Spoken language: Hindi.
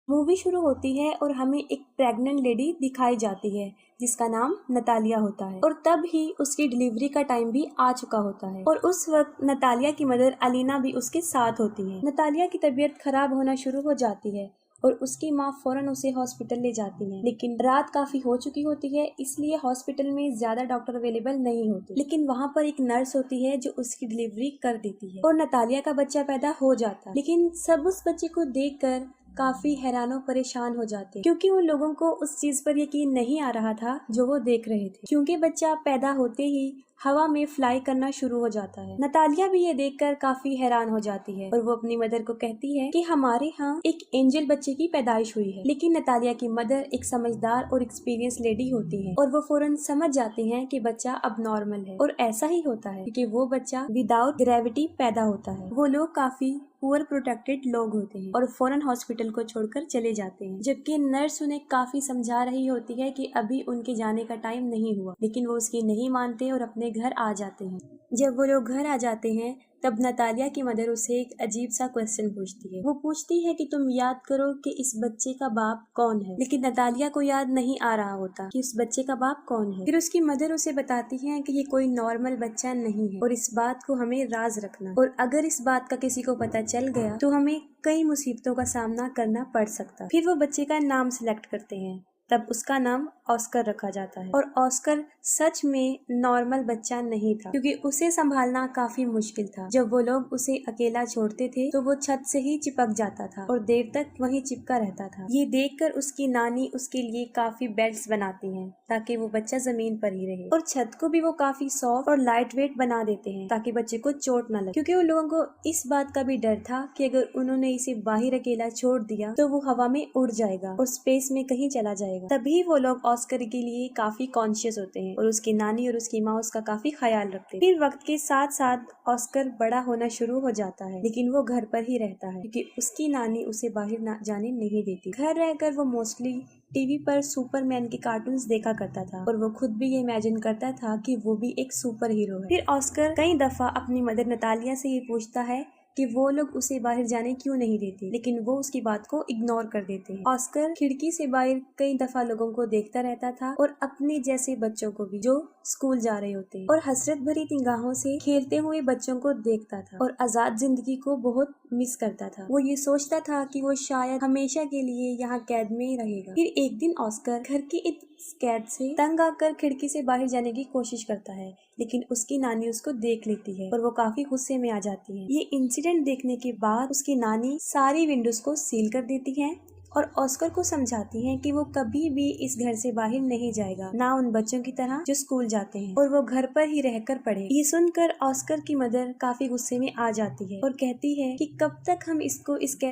मूवी शुरू होती है और हमें एक प्रेग्नेंट लेडी दिखाई जाती है जिसका नाम नतालिया होता है और तब ही उसकी डिलीवरी का टाइम भी आ चुका होता है और उस वक्त नतालिया की मदर अलीना भी उसके साथ होती है। नतालिया की तबीयत खराब होना शुरू हो जाती है और उसकी माँ फौरन उसे हॉस्पिटल ले जाती है, लेकिन रात काफी हो चुकी होती है इसलिए हॉस्पिटल में ज्यादा डॉक्टर अवेलेबल नहीं होते। लेकिन वहाँ पर एक नर्स होती है जो उसकी डिलीवरी कर देती है और नतालिया का बच्चा पैदा हो जाता है। लेकिन सब उस बच्चे को देखकर काफी हैरानो परेशान हो जाते क्योंकि उन लोगों को उस चीज पर यकीन नहीं आ रहा था जो वो देख रहे थे, क्योंकि बच्चा पैदा होते ही हवा में फ्लाई करना शुरू हो जाता है। नतालिया भी ये देखकर काफी हैरान हो जाती है और वो अपनी मदर को कहती है कि हमारे यहाँ एक एंजल बच्चे की पैदाइश हुई है। लेकिन नतालिया की मदर एक समझदार और एक्सपीरियंस लेडी होती है और वो फौरन समझ जाती हैं कि बच्चा अब नॉर्मल है और ऐसा ही होता है क्योंकि वो बच्चा विदाउट ग्रेविटी पैदा होता है। वो लोग काफी पुअर प्रोटेक्टेड लोग होते हैं और फौरन हॉस्पिटल को छोड़कर चले जाते हैं, जबकि नर्स उन्हें काफी समझा रही होती है कि अभी उनके जाने का टाइम नहीं हुआ, लेकिन वो उसकी नहीं मानते और अपने घर आ जाते हैं। जब वो लोग घर आ जाते हैं तब नतालिया की मदर उसे एक अजीब सा क्वेश्चन पूछती है। वो पूछती है कि तुम याद करो कि इस बच्चे का बाप कौन है, लेकिन नतालिया को याद नहीं आ रहा होता कि उस बच्चे का बाप कौन है। फिर उसकी मदर उसे बताती है कि ये कोई नॉर्मल बच्चा नहीं है और इस बात को हमें राज रखना, और अगर इस बात का किसी को पता चल गया तो हमें कई मुसीबतों का सामना करना पड़ सकता। फिर वो बच्चे का नाम सिलेक्ट करते हैं, तब उसका नाम ऑस्कर रखा जाता है और ऑस्कर सच में नॉर्मल बच्चा नहीं था क्योंकि उसे संभालना काफी मुश्किल था। जब वो लोग उसे अकेला छोड़ते थे तो वो छत से ही चिपक जाता था और देर तक वहीं चिपका रहता था। ये देखकर उसकी नानी उसके लिए काफी बेल्ट्स बनाती हैं ताकि वो बच्चा जमीन पर ही रहे, और छत को भी वो काफी सॉफ्ट और लाइट वेट बना देते हैं ताकि बच्चे को चोट न लगे, क्योंकि उन लोगों को इस बात का भी डर था कि अगर उन्होंने इसे बाहर अकेला छोड़ दिया तो वो हवा में उड़ जाएगा और स्पेस में कहीं चला जाएगा। तभी वो लोग ऑस्कर के लिए काफी कॉन्शियस होते हैं और उसकी नानी और उसकी माँ उसका काफी ख्याल रखते हैं। फिर वक्त के साथ साथ ऑस्कर बड़ा होना शुरू हो जाता है, लेकिन वो घर पर ही रहता है क्योंकि उसकी नानी उसे बाहर जाने नहीं देती। घर रहकर वो मोस्टली टीवी पर सुपरमैन के कार्टून्स देखा करता था और वो खुद भी ये इमेजिन करता था कि वो भी एक सुपर हीरो है। फिर ऑस्कर कई दफा अपनी मदर नतालिया से ये पूछता है कि वो लोग उसे बाहर जाने क्यों नहीं देते, लेकिन वो उसकी बात को इग्नोर कर देते हैं। ऑस्कर खिड़की से बाहर कई दफा लोगों को देखता रहता था और अपने जैसे बच्चों को भी जो स्कूल जा रहे होते हैं, और हसरत भरी निगाहों से खेलते हुए बच्चों को देखता था और आजाद जिंदगी को बहुत मिस करता था। वो ये सोचता था कि वो शायद हमेशा के लिए यहाँ कैद में ही रहेगा। फिर एक दिन ऑस्कर घर की इस कैद से तंग आकर खिड़की से बाहर जाने की कोशिश करता है, लेकिन उसकी नानी उसको देख लेती है और वो काफी गुस्से में आ जाती है। ये इंसिडेंट देखने के बाद उसकी नानी सारी विंडोज को सील कर देती है और ऑस्कर को समझाती हैं कि वो कभी भी इस घर से बाहर नहीं जाएगा, ना उन बच्चों की तरह जो स्कूल जाते हैं, और वो घर पर ही रहकर पढ़े। ये सुनकर ऑस्कर की मदर काफी गुस्से में आ जाती है और कहती है कि कब तक हम इसको इस